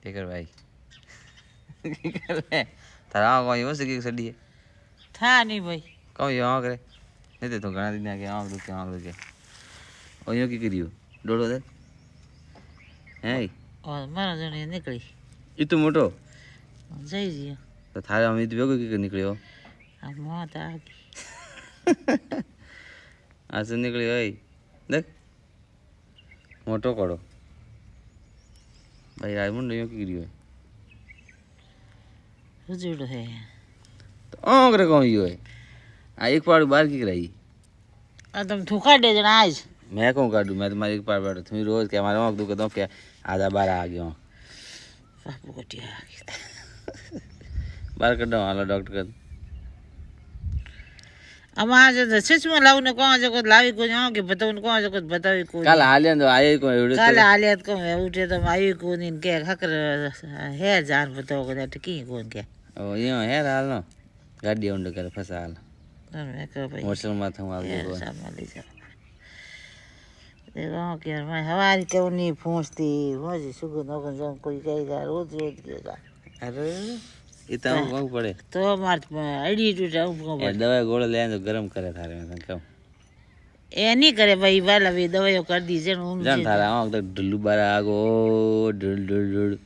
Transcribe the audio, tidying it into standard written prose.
क्या कर भाई कर ले तारा कोई हो सके सडी था नहीं भाई कोई यहाँ करे नहीं तो घना दिन आके आँख दुखे और यो की करियो डोडो दे हैं और मारा जने निकली ये तो मोटो जई जी तो थारे हम इतने बेगो की निकलियो अब मौत आ गई आज से निकली भाई देख मोटो करो भाई आज मुंडे यो की करियो हुजूड़ है तो आँख रे कौन यो है आ एक पाड़ बाहर की कराई आ तुम थूका दे जना आज मैं कौन काटू मैं तुम्हारी एक पाड़ बैठो तुम रोज क्या हमारे आँख दुखे तो क्या आधा 12 आ गया बापू कटिया आ गई बाहर कर दो हालो डॉक्टर कर अब आज तो सच में लाऊ ने कौन जगत लावी को जाओ के बताऊं कौन जगत बतावी को कल हालिया तो आए को एवढे काल हालियत को मैं उठे तो आई को नीन के हकर है जान बताओ को that की कोन के ओ यो है हाल नो गाड़ी उंड कर फसा हाल मैं कह भाई मोटर माथा वाल दो संभाली जा देखो कि मैं हवारी क्यों नहीं पहुंचती मुझे सुगंध होगन जो कोई कहेगा रोज रोज केगा अरे इतना वो पड़े तो मार आईडी टूटा को ये दवा गोड़ ले तो गरम करे थारे में क्यों ए नहीं करे भाई वाला भी दवाई कर दी जन जान थारा आँख तो ढुल्लू बारा आगो ढुल ढुल ढुल